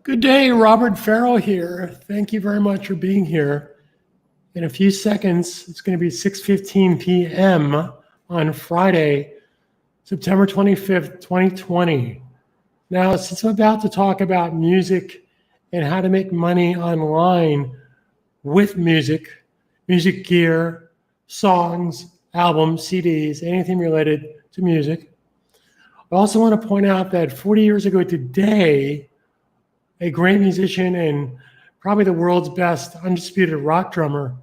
Good day, Robert Farrell here. Thank you very much for being here. In a few seconds, it's going to be 6:15 p.m. on Friday, September 25th, 2020. Now, since I'm about to talk about music and how to make money online with music gear, songs, albums, CDs, anything related to music, I also want to point out that 40 years ago today, a great musician and probably the world's best undisputed rock drummer,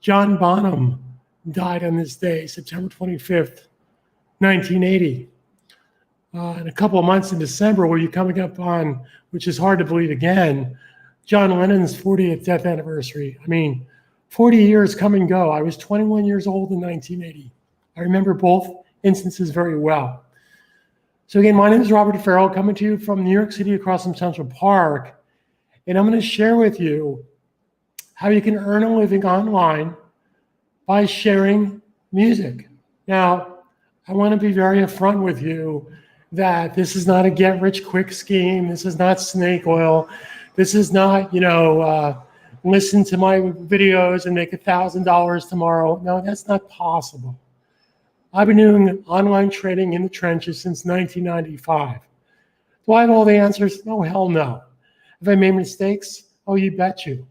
John Bonham, died on this day, September 25th, 1980. In a couple of months in December, we'll be coming up on, which is hard to believe again, John Lennon's 40th death anniversary. 40 years come and go. I was 21 years old in 1980. I remember both instances very well. So again, my name is Robert Farrell, coming to you from New York City across from Central Park. And I'm going to share with you how you can earn a living online by sharing music. Now, I want to be very upfront with you that this is not a get-rich-quick scheme. This is not snake oil. This is not, listen to my videos and make $1,000 tomorrow. No, that's not possible. I've been doing online trading in the trenches since 1995. Do I have all the answers? No, hell no. Have I made mistakes? Oh, you bet you.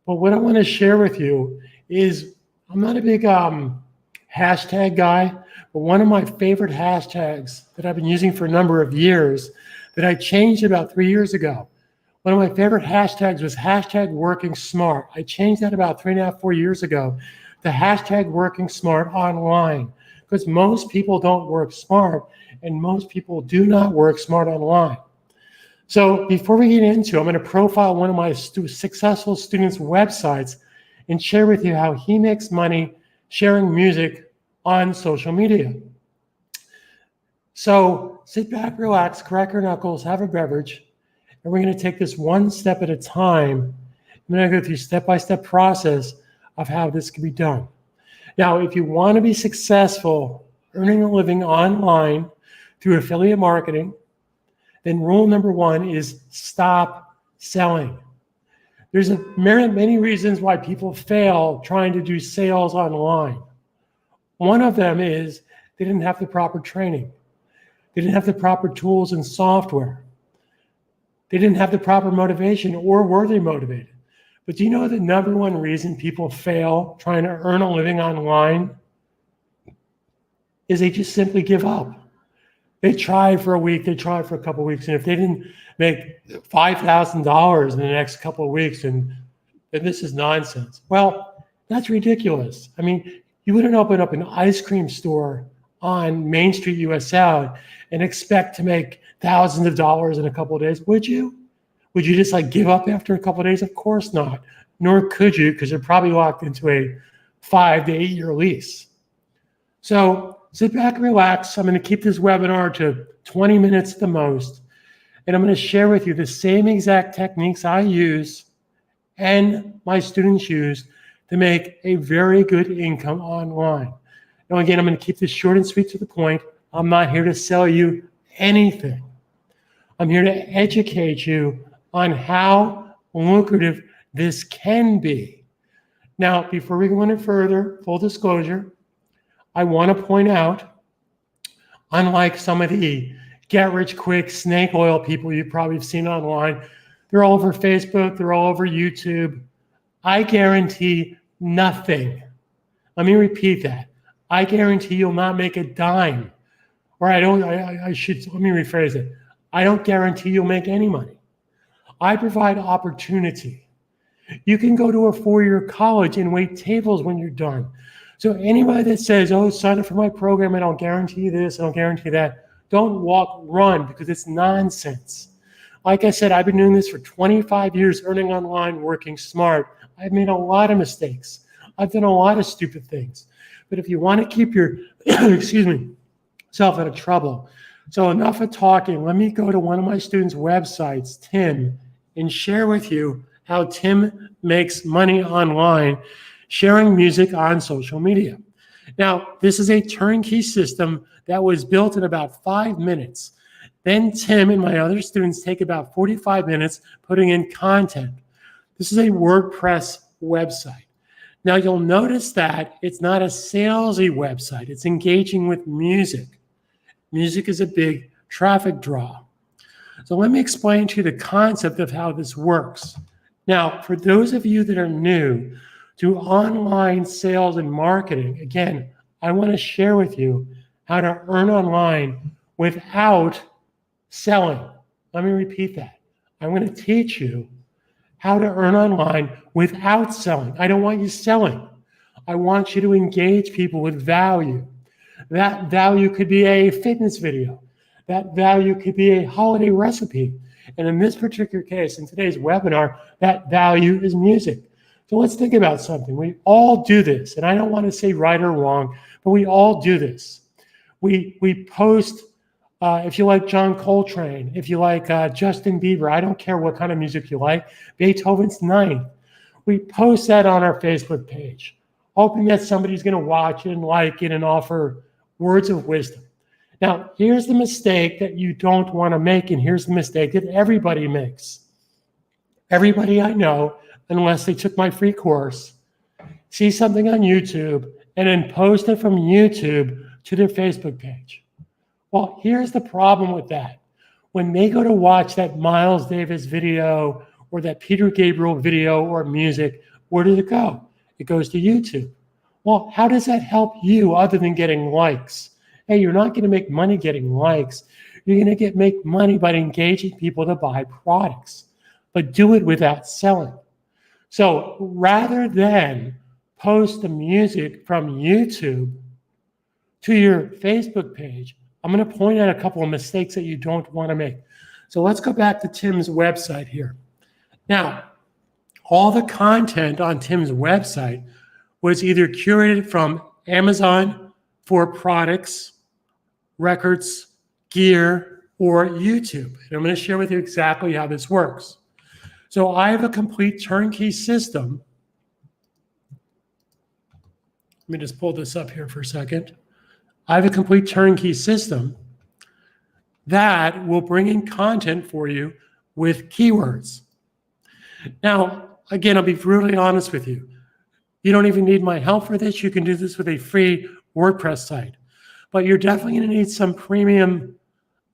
But what I want to share with you is I'm not a big hashtag guy, but one of my favorite hashtags that I've been using for a number of years that I changed about 3 years ago. One of my favorite hashtags was hashtag working smart. I changed that about 3.5, 4 years ago to hashtag working smart online. Because most people don't work smart, and most people do not work smart online. So before we get into it, I'm going to profile one of my successful students' websites and share with you how he makes money sharing music on social media. So sit back, relax, crack your knuckles, have a beverage, and we're going to take this one step at a time. I'm going to go through step-by-step process of how this can be done. Now, if you want to be successful earning a living online through affiliate marketing, then rule number one is stop selling. There's many reasons why people fail trying to do sales online. One of them is they didn't have the proper training. They didn't have the proper tools and software. They didn't have the proper motivation, or were they motivated? But do you know the number one reason people fail trying to earn a living online is they just simply give up. They try for a week, they try for a couple of weeks, and if they didn't make $5,000 in the next couple of weeks, then this is nonsense. Well, that's ridiculous. You wouldn't open up an ice cream store on Main Street, US South, and expect to make thousands of dollars in a couple of days, would you? Would you just give up after a couple of days? Of course not. Nor could you, because you're probably locked into a 5 to 8 year lease. So sit back and relax. I'm going to keep this webinar to 20 minutes at the most. And I'm going to share with you the same exact techniques I use and my students use to make a very good income online. Now, again, I'm going to keep this short and sweet to the point. I'm not here to sell you anything. I'm here to educate you on how lucrative this can be. Now, before we go any further, full disclosure, I want to point out, unlike some of the get-rich-quick snake oil people you probably have seen online, they're all over Facebook, they're all over YouTube. I guarantee nothing. Let me repeat that. I guarantee you'll not make a dime. Or let me rephrase it. I don't guarantee you'll make any money. I provide opportunity. You can go to a 4-year college and wait tables when you're done. So anybody that says, oh, sign up for my program, I don't guarantee this, I don't guarantee that, don't walk, run, because it's nonsense. Like I said, I've been doing this for 25 years, earning online, working smart. I've made a lot of mistakes. I've done a lot of stupid things. But if you want to keep your, self out of trouble, so enough of talking, let me go to one of my students' websites, Tim, and share with you how Tim makes money online sharing music on social media. Now, this is a turnkey system that was built in about 5 minutes. Then Tim and my other students take about 45 minutes putting in content. This is a WordPress website. Now you'll notice that it's not a salesy website. It's engaging with music. Music is a big traffic draw. So let me explain to you the concept of how this works. Now, for those of you that are new to online sales and marketing, again, I want to share with you how to earn online without selling. Let me repeat that. I'm going to teach you how to earn online without selling. I don't want you selling. I want you to engage people with value. That value could be a fitness video. That value could be a holiday recipe. And in this particular case, in today's webinar, that value is music. So let's think about something. We all do this, and I don't want to say right or wrong, but we all do this. We post, if you like John Coltrane, if you like Justin Bieber, I don't care what kind of music you like, Beethoven's Ninth. We post that on our Facebook page, hoping that somebody's going to watch it and like it and offer words of wisdom. Now, here's the mistake that you don't want to make, and here's the mistake that everybody makes. Everybody I know, unless they took my free course, see something on YouTube and then post it from YouTube to their Facebook page. Well, here's the problem with that. When they go to watch that Miles Davis video or that Peter Gabriel video or music, where does it go? It goes to YouTube. Well, how does that help you other than getting likes? Hey, you're not going to make money getting likes. You're going to make money by engaging people to buy products, but do it without selling. So rather than post the music from YouTube to your Facebook page, I'm going to point out a couple of mistakes that you don't want to make. So let's go back to Tim's website here. Now, all the content on Tim's website was either curated from Amazon for products, records, gear, or YouTube. And I'm going to share with you exactly how this works. So I have a complete turnkey system. Let me just pull this up here for a second. I have a complete turnkey system that will bring in content for you with keywords. Now, again, I'll be brutally honest with you. You don't even need my help for this. You can do this with a free WordPress site. But you're definitely going to need some premium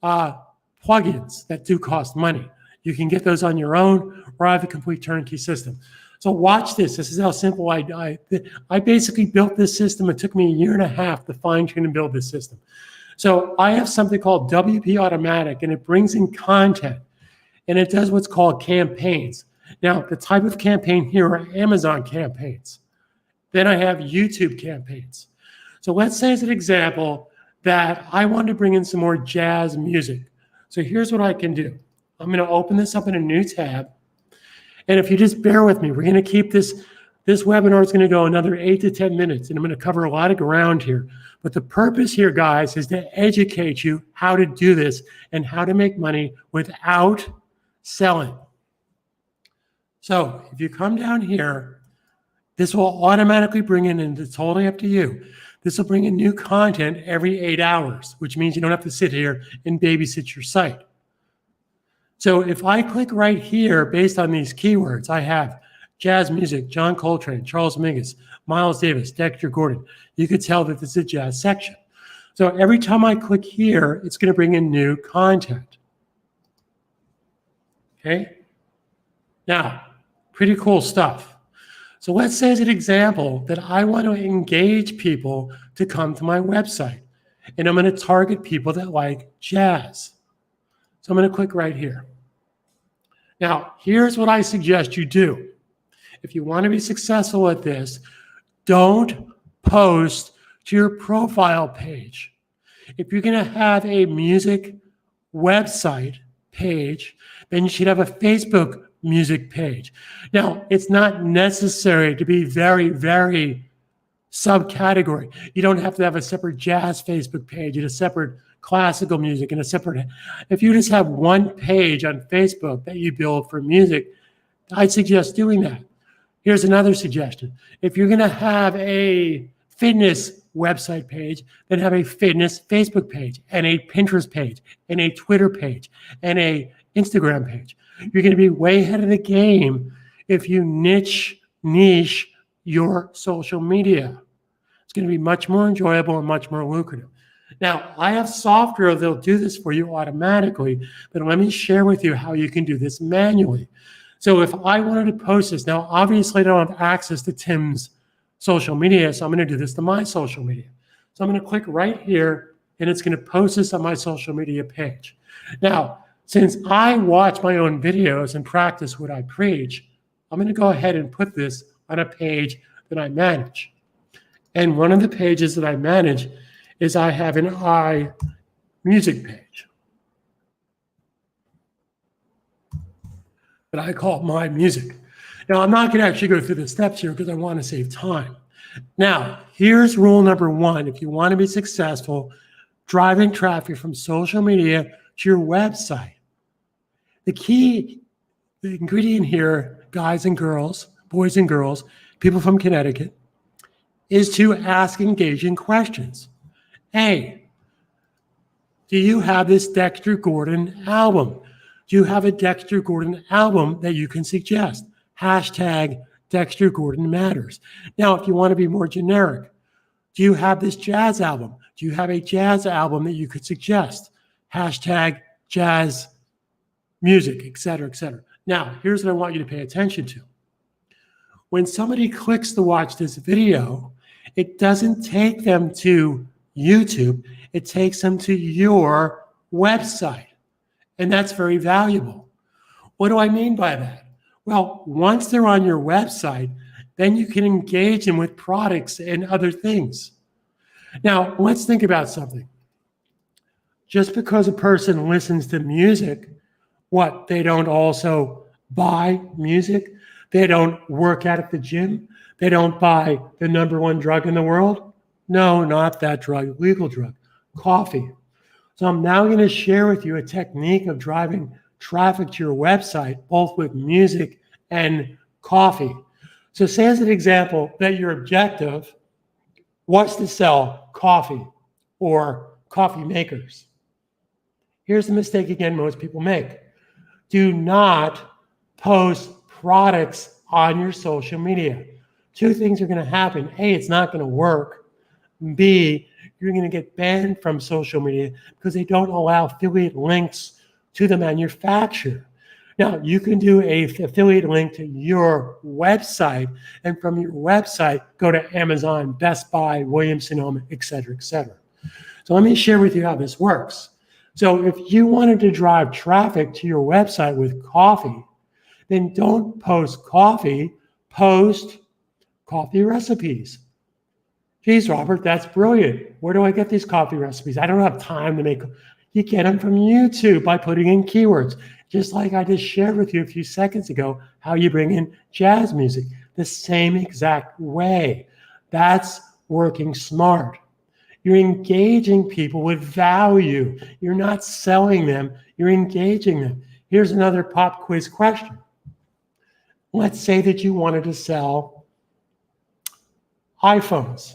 plugins that do cost money. You can get those on your own, or I have a complete turnkey system. So watch this. This is how simple I basically built this system. It took me 1.5 years to fine tune and build this system. So I have something called WP Automatic, and it brings in content, and it does what's called campaigns. Now, the type of campaign here are Amazon campaigns. Then I have YouTube campaigns. So let's say as an example that I want to bring in some more jazz music. So here's what I can do. I'm going to open this up in a new tab. And if you just bear with me, we're going to keep this webinar is going to go another 8 to 10 minutes, and I'm going to cover a lot of ground here. But the purpose here, guys, is to educate you how to do this and how to make money without selling. So if you come down here, this will automatically bring in, and it's totally up to you, this will bring in new content every 8 hours, which means you don't have to sit here and babysit your site. So if I click right here, based on these keywords, I have jazz music, John Coltrane, Charles Mingus, Miles Davis, Dexter Gordon. You could tell that this is a jazz section. So every time I click here, it's going to bring in new content. Okay? Now, pretty cool stuff. So let's say as an example that I want to engage people to come to my website. And I'm going to target people that like jazz. So I'm going to click right here. Now, here's what I suggest you do. If you want to be successful at this, don't post to your profile page. If you're going to have a music website page, then you should have a Facebook music page. Now, it's not necessary to be very, very subcategory. You don't have to have a separate jazz Facebook page and a separate classical music and a separate. If you just have one page on Facebook that you build for music, I'd suggest doing that. Here's another suggestion. If you're going to have a fitness website page, then have a fitness Facebook page and a Pinterest page and a Twitter page and a Instagram page. You're going to be way ahead of the game if you niche your social media. It's going to be much more enjoyable and much more lucrative. Now, I have software that'll do this for you automatically, but let me share with you how you can do this manually. So if I wanted to post this, now obviously I don't have access to Tim's social media, so I'm going to do this to my social media. So I'm going to click right here, and it's going to post this on my social media page. Now, since I watch my own videos and practice what I preach, I'm going to go ahead and put this on a page that I manage. And one of the pages that I manage is I have an iMusic page that I call My Music. Now, I'm not going to actually go through the steps here because I want to save time. Now, here's rule number one. If you want to be successful, driving traffic from social media to your website. The ingredient here, guys and girls, boys and girls, people from Connecticut, is to ask engaging questions. Hey, do you have this Dexter Gordon album? Do you have a Dexter Gordon album that you can suggest? Hashtag Dexter Gordon matters. Now, if you want to be more generic, do you have this jazz album? Do you have a jazz album that you could suggest? Hashtag jazz music, et cetera, et cetera. Now, here's what I want you to pay attention to. When somebody clicks to watch this video, it doesn't take them to YouTube, it takes them to your website. And that's very valuable. What do I mean by that? Well, once they're on your website, then you can engage them with products and other things. Now, let's think about something. Just because a person listens to music, what, they don't also buy music? They don't work out at the gym? They don't buy the #1 drug in the world? No, not that drug, legal drug, coffee. So I'm now going to share with you a technique of driving traffic to your website, both with music and coffee. So say as an example that your objective was to sell coffee or coffee makers. Here's the mistake again most people make. Do not post products on your social media. Two things are going to happen. A, it's not going to work. B, you're going to get banned from social media because they don't allow affiliate links to the manufacturer. Now, you can do a affiliate link to your website, and from your website, go to Amazon, Best Buy, Williams-Sonoma, et cetera, et cetera. So let me share with you how this works. So if you wanted to drive traffic to your website with coffee, then don't post coffee, post coffee recipes. Geez, Robert, that's brilliant. Where do I get these coffee recipes? I don't have time to make. You get them from YouTube by putting in keywords. Just like I just shared with you a few seconds ago, how you bring in jazz music, the same exact way. That's working smart. You're engaging people with value. You're not selling them, you're engaging them. Here's another pop quiz question. Let's say that you wanted to sell iPhones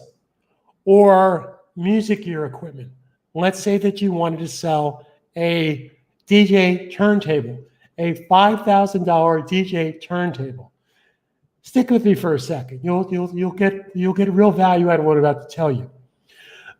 or music gear equipment. Let's say that you wanted to sell a DJ turntable, a $5,000 DJ turntable. Stick with me for a second. You'll get real value out of what I'm about to tell you.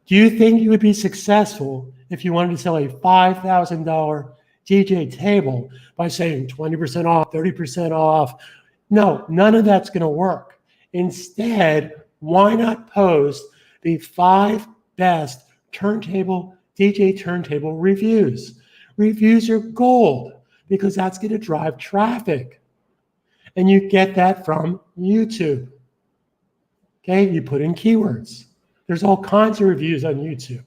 Do you think you would be successful if you wanted to sell a $5,000 DJ table by saying 20% off, 30% off? No, none of that's going to work. Instead, why not post the 5 best DJ turntable reviews? Reviews are gold because that's going to drive traffic. And you get that from YouTube. Okay, you put in keywords. There's all kinds of reviews on YouTube.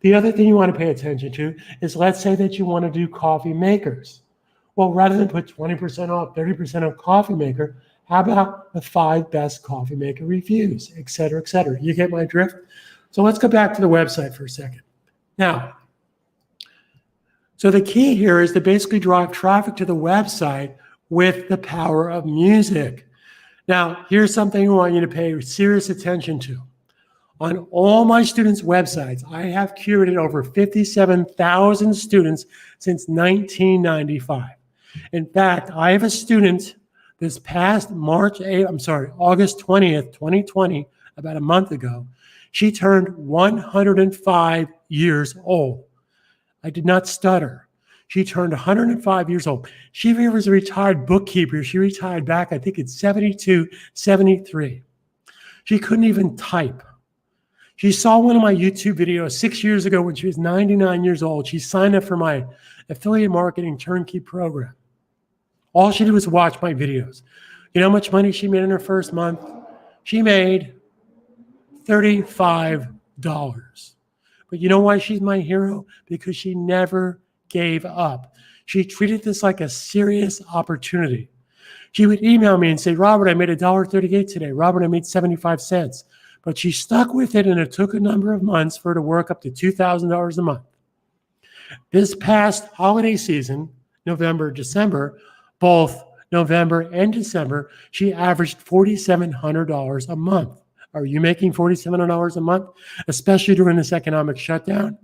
The other thing you want to pay attention to is, let's say that you want to do coffee makers. Well, rather than put 20% off, 30% off coffee maker, how about the 5 best coffee maker reviews, et cetera, et cetera? You get my drift? So let's go back to the website for a second. Now, so the key here is to basically drive traffic to the website with the power of music. Now, here's something I want you to pay serious attention to. On all my students' websites, I have curated over 57,000 students since 1995. In fact, I have a student this past August 20th, 2020, about a month ago. She turned 105 years old. I did not stutter. She turned 105 years old. She was a retired bookkeeper. She retired back, I think, in 72, 73. She couldn't even type. She saw one of my YouTube videos 6 years ago when she was 99 years old. She signed up for my affiliate marketing turnkey program. All she did was watch my videos. You know how much money she made in her first month? She made $35. But you know why she's my hero? Because she never gave up. She treated this like a serious opportunity. She would email me and say, Robert, I made $1.38 today. Robert, I made 75 cents. But she stuck with it, and it took a number of months for her to work up to $2,000 a month. This past holiday season, November, December, both November and December, she averaged $4,700 a month. Are you making $4,700 a month, especially during this economic shutdown?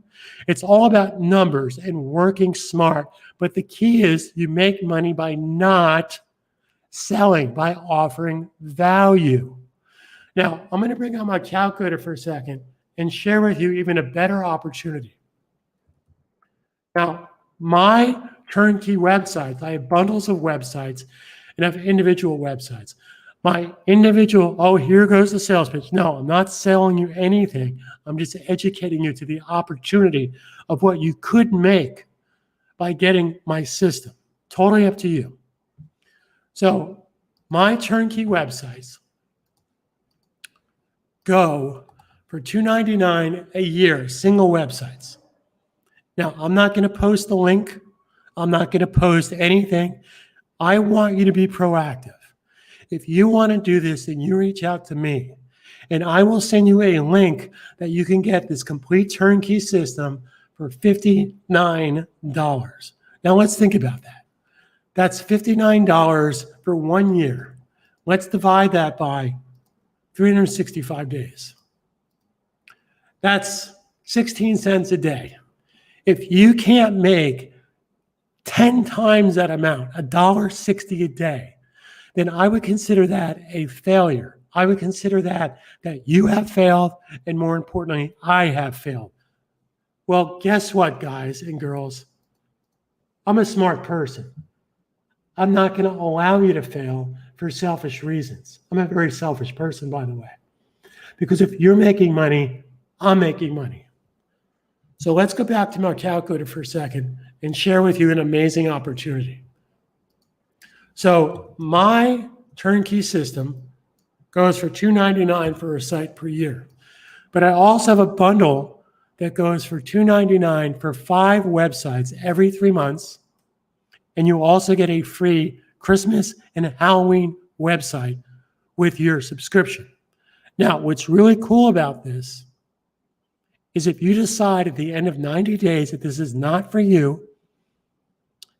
It's all about numbers and working smart. But the key is you make money by not selling, by offering value. Now, I'm going to bring out my calculator for a second and share with you even a better opportunity. Now, my turnkey websites, I have bundles of websites and I have individual websites. My individual, oh, here goes the sales pitch. No, I'm not selling you anything. I'm just educating you to the opportunity of what you could make by getting my system. Totally up to you. So my turnkey websites go for $299 a year, single websites. Now, I'm not going to post the link. I'm not going to post anything. I want you to be proactive. If you want to do this, then you reach out to me, and I will send you a link that you can get this complete turnkey system for $59. Now, let's think about that. That's $59 for 1 year. Let's divide that by 365 days. That's 16 cents a day. If you can't make 10 times that amount, $1.60 a day, then I would consider that a failure. I would consider that you have failed, and more importantly, I have failed. Well, guess what, guys and girls? I'm a smart person. I'm not going to allow you to fail for selfish reasons. I'm a very selfish person, by the way. Because if you're making money, I'm making money. So let's go back to my calculator for a second and share with you an amazing opportunity. So my turnkey system goes for $299 for a site per year. But I also have a bundle that goes for $299 for 5 websites every 3 months. And you also get a free Christmas and Halloween website with your subscription. Now, what's really cool about this is if you decide at the end of 90 days that this is not for you,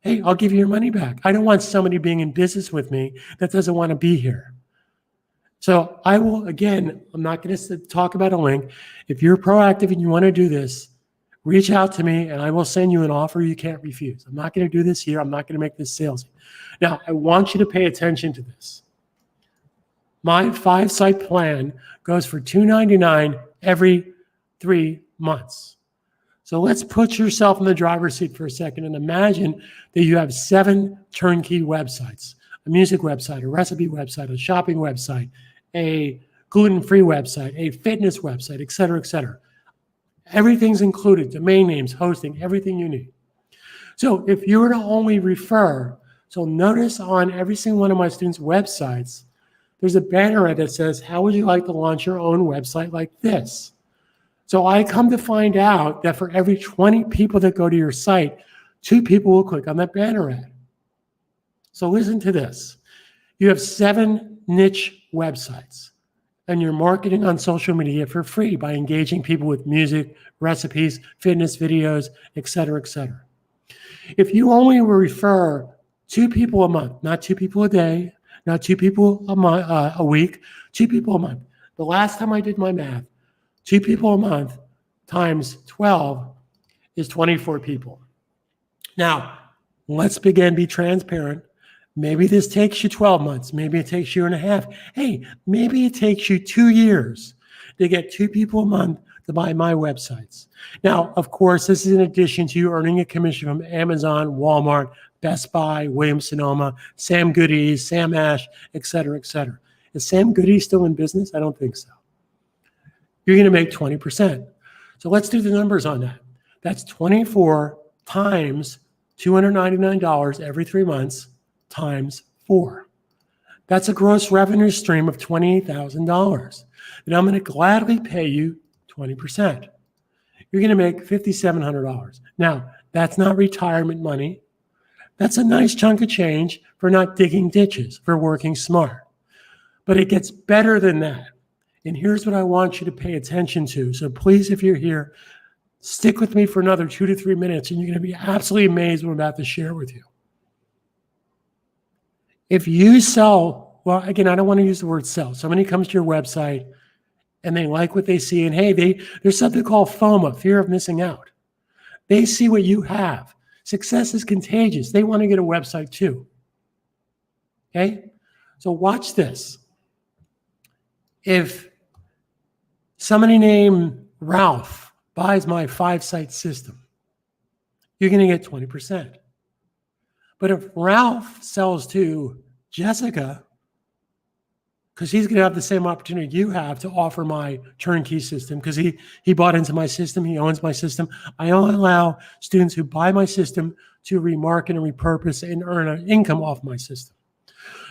hey, I'll give you your money back. I don't want somebody being in business with me that doesn't want to be here. So I will, again, I'm not going to talk about a link. If you're proactive and you want to do this, reach out to me and I will send you an offer you can't refuse. I'm not going to do this here. I'm not going to make this salesy. Now, I want you to pay attention to this. My 5-site plan goes for $299 every 3 months. So let's put yourself in the driver's seat for a second and imagine that you have 7 turnkey websites, a music website, a recipe website, a shopping website, a gluten-free website, a fitness website, et cetera, et cetera. Everything's included, domain names, hosting, everything you need. So if you were to only refer, so notice on every single one of my students' websites, there's a banner that says, how would you like to launch your own website like this? So I come to find out that for every 20 people that go to your site, 2 people will click on that banner ad. So listen to this. You have 7 niche websites, and you're marketing on social media for free by engaging people with music, recipes, fitness videos, et cetera, et cetera. If you only refer 2 people a month, not 2 people a day, not 2 people a week, 2 people a month. The last time I did my math, 2 people a month times 12 is 24 people. Now, let's be transparent. Maybe this takes you 12 months. Maybe it takes you 1.5. Hey, maybe it takes you 2 years to get 2 people a month to buy my websites. Now, of course, this is in addition to you earning a commission from Amazon, Walmart, Best Buy, Williams-Sonoma, Sam Goodies, Sam Ash, et cetera, et cetera. Is Sam Goodies still in business? I don't think so. You're going to make 20%. So let's do the numbers on that. That's 24 times $299 every 3 months times 4. That's a gross revenue stream of $28,000. And I'm going to gladly pay you 20%. You're going to make $5,700. Now, that's not retirement money. That's a nice chunk of change for not digging ditches, for working smart. But it gets better than that. And here's what I want you to pay attention to. So please, if you're here, stick with me for another 2 to 3 minutes, and you're going to be absolutely amazed what I'm about to share with you. If you sell, well, again, I don't want to use the word sell. Somebody comes to your website and they like what they see, and hey, there's something called FOMO, fear of missing out. They see what you have. Success is contagious. They want to get a website too. Okay? So watch this. If somebody named Ralph buys my 5-site system, you're going to get 20%. But if Ralph sells to Jessica, because he's going to have the same opportunity you have to offer my turnkey system, because he bought into my system, he owns my system. I only allow students who buy my system to remarket and repurpose and earn an income off my system.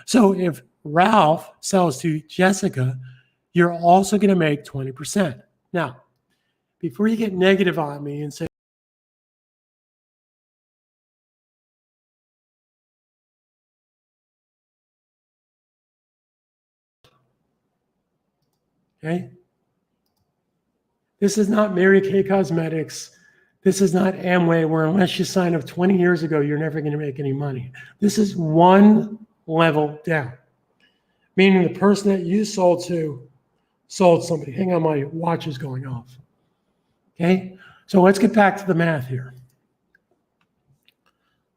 So if Ralph sells to Jessica, you're also going to make 20%. Now, before you get negative on me and say, okay, this is not Mary Kay Cosmetics. This is not Amway, where unless you sign up 20 years ago, you're never going to make any money. This is one level down, meaning the person that you sold to sold somebody. Hang on, my watch is going off. Okay, so let's get back to the math here.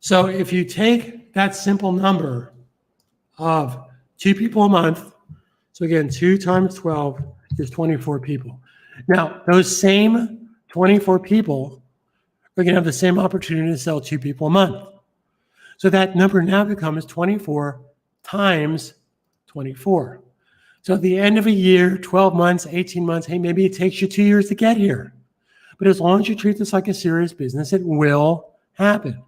So if you take that simple number of 2 people a month, so again, 2 times 12 is 24 people. Now, those same 24 people are going to have the same opportunity to sell 2 people a month. So that number now becomes 24 times 24. So at the end of a year, 12 months, 18 months, hey, maybe it takes you 2 years to get here. But as long as you treat this like a serious business, it will happen.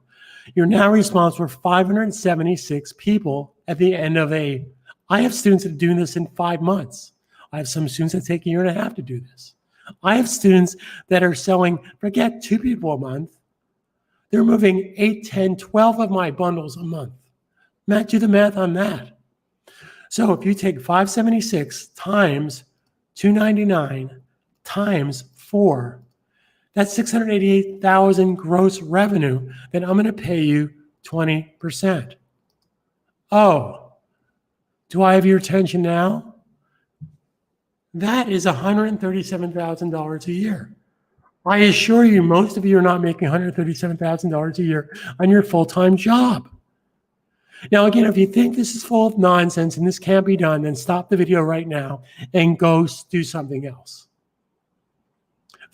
You're now responsible for 576 people at the end of I have students that are doing this in 5 months. I have some students that take 1.5 years to do this. I have students that are selling, forget 2 people a month. They're moving 8, 10, 12 of my bundles a month. Matt, do the math on that. So if you take 576 times 299 times 4, that's 688,000 gross revenue. Then I'm going to pay you 20%. Oh, do I have your attention now? That is $137,000 a year. I assure you, most of you are not making $137,000 a year on your full-time job. Now, again, if you think this is full of nonsense and this can't be done, then stop the video right now and go do something else.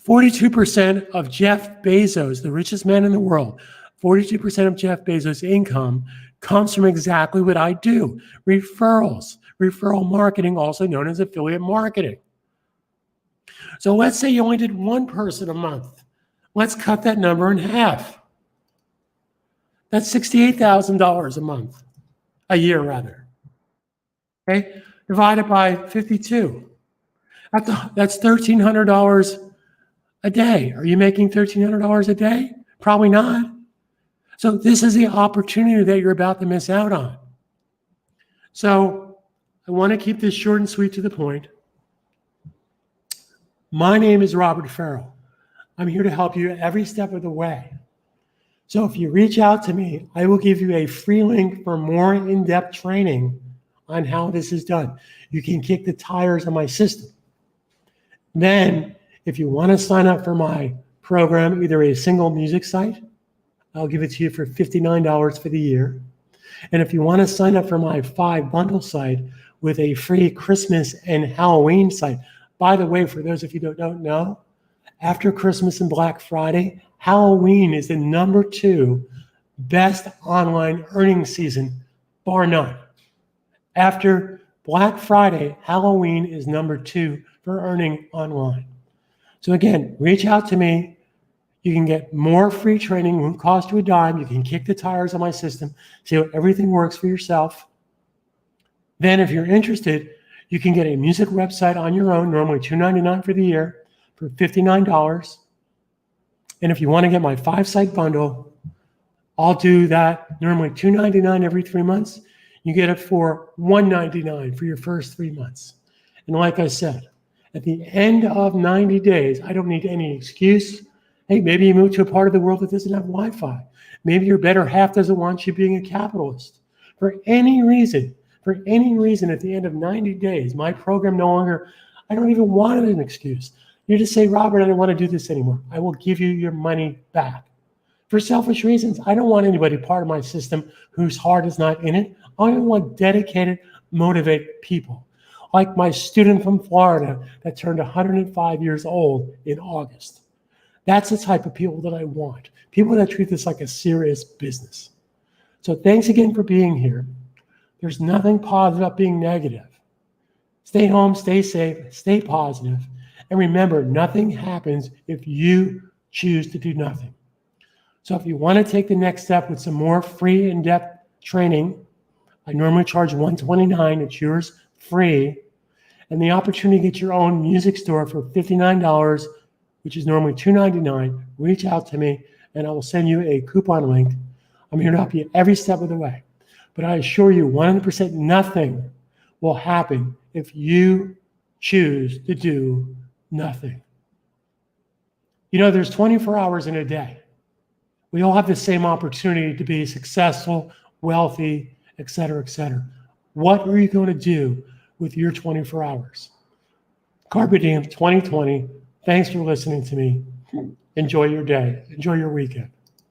42% of Jeff Bezos, the richest man in the world, 42% of Jeff Bezos' income comes from exactly what I do, referrals, referral marketing, also known as affiliate marketing. So let's say you only did 1 person a month. Let's cut that number in half. That's $68,000 a month, a year rather. Okay, divided by 52. That's $1,300 a day. Are you making $1,300 a day? Probably not. So this is the opportunity that you're about to miss out on. So I want to keep this short and sweet to the point. My name is Robert Farrell. I'm here to help you every step of the way. So if you reach out to me, I will give you a free link for more in-depth training on how this is done. You can kick the tires on my system. Then If you want to sign up for my program, either a single music site, I'll give it to you for $59 for the year. And if you want to sign up for my 5 bundle site with a free Christmas and Halloween site, by the way, for those of you who don't know, after Christmas and Black Friday, Halloween is the #2 best online earning season, bar none. After Black Friday, Halloween is #2 for earning online. So again, reach out to me. You can get more free training, won't cost you a dime. You can kick the tires on my system, see how everything works for yourself. Then if you're interested, you can get a music website on your own, normally $299 for the year, for $59. And if you want to get my 5-site bundle, I'll do that normally $299 every 3 months. You get it for $199 for your first 3 months. And like I said, at the end of 90 days, I don't need any excuse. Hey, maybe you moved to a part of the world that doesn't have Wi-Fi. Maybe your better half doesn't want you being a capitalist. For any reason, at the end of 90 days, my program no longer, I don't even want an excuse. You just say, Robert, I don't want to do this anymore. I will give you your money back. For selfish reasons, I don't want anybody part of my system whose heart is not in it. I only want dedicated, motivated people. Like my student from Florida that turned 105 years old in August. That's the type of people that I want. People that treat this like a serious business. So thanks again for being here. There's nothing positive about being negative. Stay home, stay safe, stay positive. And remember, nothing happens if you choose to do nothing. So if you want to take the next step with some more free in-depth training, I normally charge $129. It's yours free. And the opportunity to get your own music store for $59, which is normally $299, reach out to me and I will send you a coupon link. I'm here to help you every step of the way. But I assure you 100% nothing will happen if you choose to do nothing. You know, there's 24 hours in a day. We all have the same opportunity to be successful, wealthy, et cetera, et cetera. What are you going to do with your 24 hours? Carpe Diem 2020. Thanks for listening to me. Enjoy your day. Enjoy your weekend.